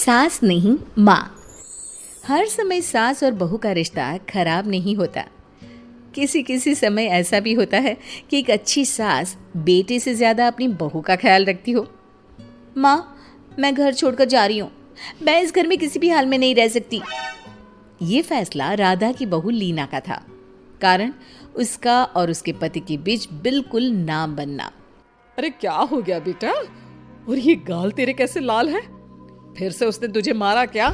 सास नहीं माँ। हर समय सास और बहू का रिश्ता खराब नहीं होता। किसी किसी समय ऐसा भी होता है कि एक अच्छी सास बेटे से ज़्यादा अपनी बहू का ख्याल रखती हो। माँ, मैं घर छोड़कर जा रही हूँ, मैं इस घर में किसी भी हाल में नहीं रह सकती। ये फैसला राधा की बहू लीना का था। कारण उसका और उसके पति के बीच बिल्कुल ना बनना। अरे क्या हो गया बेटा? और ये गाल तेरे कैसे लाल है? फिर से उसने तुझे मारा क्या?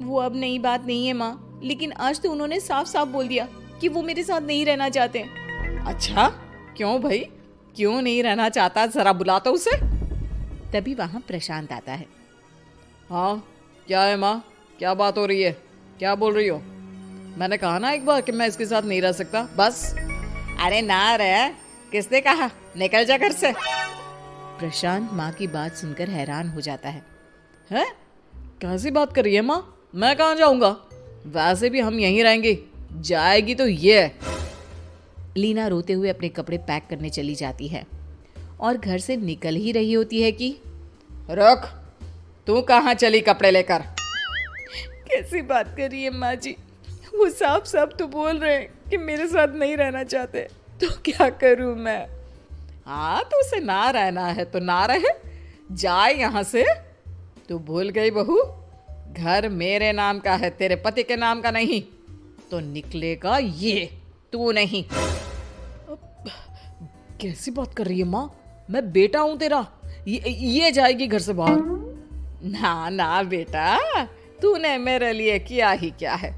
वो अब नई बात नहीं है माँ, लेकिन आज तो उन्होंने साफ साफ बोल दिया कि वो मेरे साथ नहीं रहना चाहते। अच्छा, क्यों भाई? क्यों नहीं रहना चाहता? जरा बुला तो उसे। तभी वहां प्रशांत आता है। हाँ, क्या है माँ? क्या बात हो रही है? क्या बोल रही हो? मैंने कहा ना एक बार कि मैं इसके साथ नहीं रह सकता, बस। अरे ना रह, किसने कहा? निकल जा घर से। प्रशांत माँ की बात सुनकर हैरान हो जाता है। हैं? कैसी बात कर रही है माँ? मैं कहाँ जाऊंगा? वैसे भी हम यहीं रहेंगे, जाएगी तो ये। लीना रोते हुए अपने कपड़े पैक करने चली जाती है और घर से निकल ही रही होती है कि रुक, तू कहाँ चली कपड़े लेकर? कैसी बात कर रही है माँ जी? वो साफ साफ तो बोल रहे हैं कि मेरे साथ नहीं रहना चाहते, तो क्या करूँ मैं? हाँ, तो उसे ना रहना है तो ना रहे, जाए यहाँ से। तू भूल गई बहू, घर मेरे नाम का है, तेरे पति के नाम का नहीं। तो निकलेगा ये, तू नहीं। कैसी बात कर रही है माँ? मैं बेटा हूं तेरा, ये जाएगी घर से बाहर। ना ना बेटा, तूने मेरे लिए किया ही क्या है?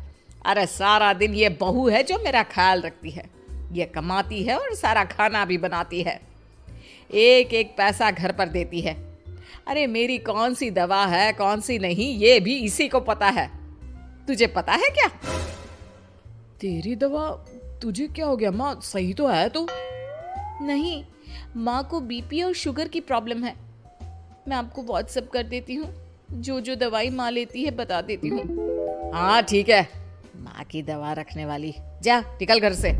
अरे सारा दिन ये बहू है जो मेरा ख्याल रखती है, ये कमाती है और सारा खाना भी बनाती है, एक एक पैसा घर पर देती है। अरे मेरी कौन सी दवा है कौन सी नहीं, ये भी इसी को पता है। तुझे पता है क्या? तेरी दवा? तुझे क्या हो गया माँ? सही तो है तू? नहीं, माँ को बीपी और शुगर की प्रॉब्लम है। मैं आपको व्हाट्सएप कर देती हूँ, जो जो दवाई माँ लेती है बता देती हूँ। हाँ ठीक है, माँ की दवा रखने वाली, जा निकल घर से।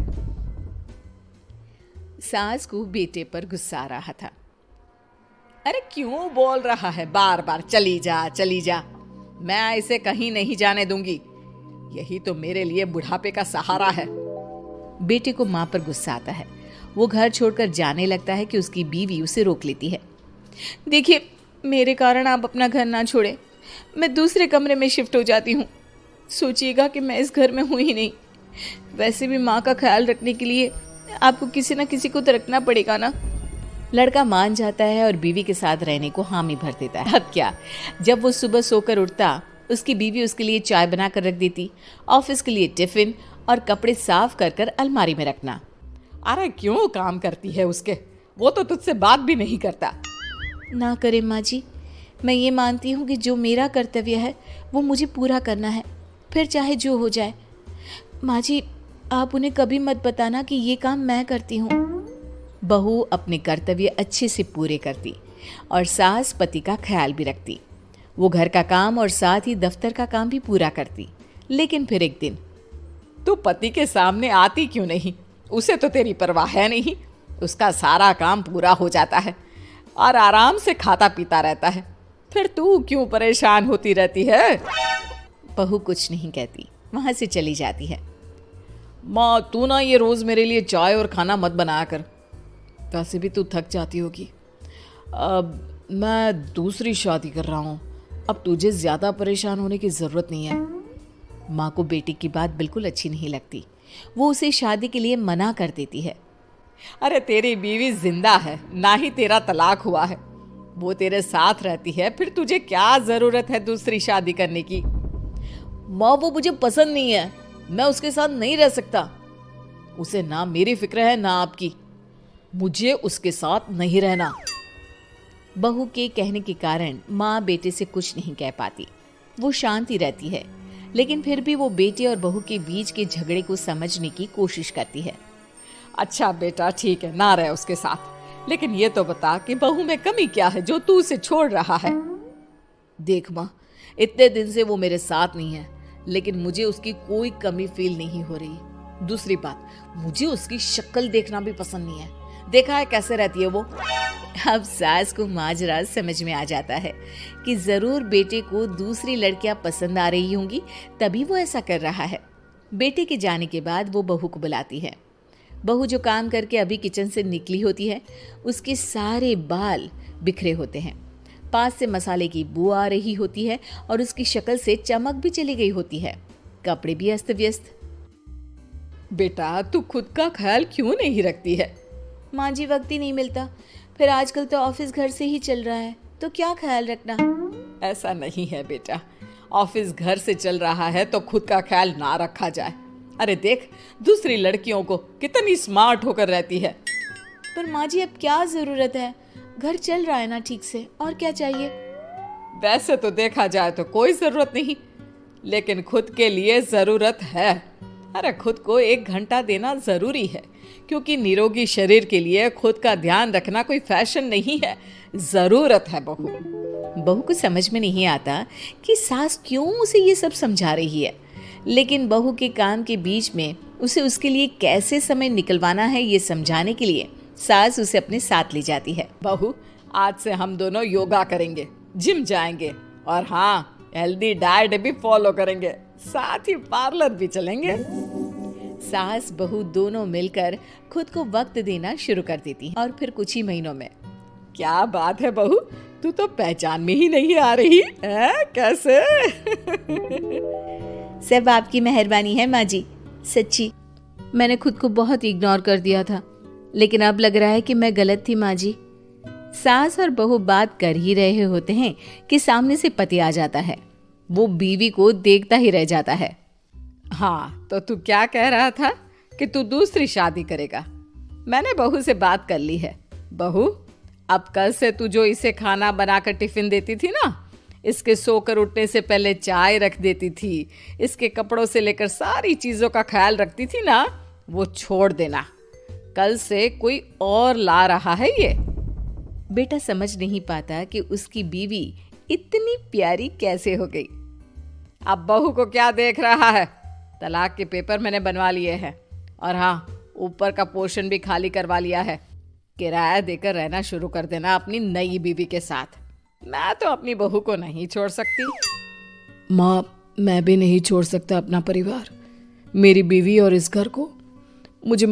सास को बेटे पर गुस्सा आ रहा था। अरे क्यों बोल रहा है बार बार चली जा चली जा? मैं इसे कहीं नहीं जाने दूंगी, यही तो मेरे लिए बुढ़ापे का सहारा है। बेटे को माँ पर गुस्सा आता है। वो घर छोड़कर जाने लगता है कि उसकी बीवी उसे रोक लेती है। देखिए, मेरे कारण आप अपना घर ना छोड़ें, मैं दूसरे कमरे में शिफ्ट हो जाती हूँ। सोचिएगा कि मैं इस घर में हूँ ही नहीं। वैसे भी माँ का ख्याल रखने के लिए आपको किसी ना किसी को तो रखना पड़ेगा ना। लड़का मान जाता है और बीवी के साथ रहने को हामी भर देता है। अब क्या, जब वो सुबह सोकर उठता, उसकी बीवी उसके लिए चाय बना कर रख देती, ऑफिस के लिए टिफिन और कपड़े साफ कर कर अलमारी में रखना। अरे क्यों काम करती है उसके? वो तो तुझसे बात भी नहीं करता। ना करे माँ जी, मैं ये मानती हूँ कि जो मेरा कर्तव्य है वो मुझे पूरा करना है, फिर चाहे जो हो जाए। माँ जी, आप उन्हें कभी मत बताना कि ये काम मैं करती हूँ। बहू अपने कर्तव्य अच्छे से पूरे करती और सास पति का ख्याल भी रखती। वो घर का काम और साथ ही दफ्तर का काम भी पूरा करती। लेकिन फिर एक दिन, तू पति के सामने आती क्यों नहीं? उसे तो तेरी परवाह है नहीं, उसका सारा काम पूरा हो जाता है और आराम से खाता पीता रहता है, फिर तू क्यों परेशान होती रहती है? बहू कुछ नहीं कहती, वहां से चली जाती है। माँ, तू ना ये रोज मेरे लिए चाय और खाना मत बनाया कर, वैसे भी तू थक जाती होगी। अब मैं दूसरी शादी कर रहा हूँ, अब तुझे ज्यादा परेशान होने की जरूरत नहीं है। माँ को बेटी की बात बिल्कुल अच्छी नहीं लगती। वो उसे शादी के लिए मना कर देती है। अरे तेरी बीवी जिंदा है, ना ही तेरा तलाक हुआ है, वो तेरे साथ रहती है, फिर तुझे क्या जरूरत है दूसरी शादी करने की? माँ, वो मुझे पसंद नहीं है, मैं उसके साथ नहीं रह सकता। उसे ना मेरी फिक्र है ना आपकी, मुझे उसके साथ नहीं रहना। बहू के कहने के कारण माँ बेटे से कुछ नहीं कह पाती। वो शांति रहती है, लेकिन फिर भी वो बेटे और बहू के बीच के झगड़े को समझने की कोशिश करती है। अच्छा बेटा ठीक है, ना रहे उसके साथ, लेकिन ये तो बता कि बहू में कमी क्या है जो तू उसे छोड़ रहा है? देख माँ, इतने दिन से वो मेरे साथ नहीं है, लेकिन मुझे उसकी कोई कमी फील नहीं हो रही। दूसरी बात, मुझे उसकी शक्ल देखना भी पसंद नहीं है। देखा है कैसे रहती है वो? अब सास को माजरा समझ में आ जाता है कि जरूर बेटे को दूसरी लड़कियां पसंद आ रही होंगी, तभी वो ऐसा कर रहा है। बेटे के जाने के बाद वो बहू को बुलाती है। बहू जो काम करके अभी किचन से निकली होती है, उसके सारे बाल बिखरे होते हैं, पास से मसाले की बू आ रही होती है और उसकी शक्ल से चमक भी चली गई होती है, कपड़े भी अस्त व्यस्त। बेटा तू खुद का ख्याल क्यों नहीं रखती है? माँ जी, वक्त ही नहीं मिलता, फिर आजकल तो ऑफिस घर से ही चल रहा है, तो क्या ख्याल रखना। ऐसा नहीं है बेटा, ऑफिस घर से चल रहा है तो खुद का ख्याल ना रखा जाए। अरे देख, दूसरी लड़कियों को कितनी स्मार्ट होकर रहती है। पर माँ जी, अब क्या जरूरत है, घर चल रहा है ना ठीक से, और क्या चाहिए। वैसे तो देखा जाए तो कोई जरूरत नहीं, लेकिन खुद के लिए जरूरत है। अरे खुद को 1 घंटा देना जरूरी है, क्योंकि निरोगी शरीर के लिए खुद का ध्यान रखना कोई फैशन नहीं है, जरूरत है। बहू को समझ में नहीं आता कि सास क्यों उसे ये सब समझा रही है, लेकिन बहू के काम के बीच में उसे उसके लिए कैसे समय निकलवाना है ये समझाने के लिए सास उसे अपने साथ ले जाती है। बहू, आज से हम दोनों योगा करेंगे, जिम जाएंगे और हाँ, हेल्दी डाइट भी फॉलो करेंगे, साथ ही पार्लर भी चलेंगे। सास बहू दोनों मिलकर खुद को वक्त देना शुरू कर देती हैं और फिर कुछ ही महीनों में। क्या बात है बहू, तू तो पहचान में ही नहीं आ रही है, कैसे? सब आपकी मेहरबानी है माँ जी, सच्ची मैंने खुद को बहुत इग्नोर कर दिया था, लेकिन अब लग रहा है कि मैं गलत थी माँ जी। सास और बहू बात कर ही रहे होते हैं कि सामने से पति आ जाता है। वो बीवी को देखता ही रह जाता है। हाँ, तो तू क्या कह रहा था कि तू दूसरी शादी करेगा? मैंने बहू से बात कर ली है। बहू, अब कल से तू जो इसे खाना बनाकर टिफिन देती थी ना, इसके सोकर उठने से पहले चाय रख देती थी, इसके कपड़ों से लेकर सारी चीजों का ख्याल रखती थी ना, वो छोड़ देना। कल से कोई और ला रहा है ये। बेटा समझ नहीं पाता कि उसकी बीवी इतनी प्यारी कैसे हो गई। अब बहू को क्या देख रहा है? तलाक के पेपर मैंने बनवा लिए हैं और हाँ, ऊपर का पोर्शन भी खाली करवा लिया है। किराया देकर रहना शुरू कर देना अपनी नई बीवी के साथ। मैं तो अपनी बहू को नहीं छोड़ सकती। माँ, मैं भी नहीं छोड़ सकता अपना परिवार, मेरी बीवी और इस घर को। मुझे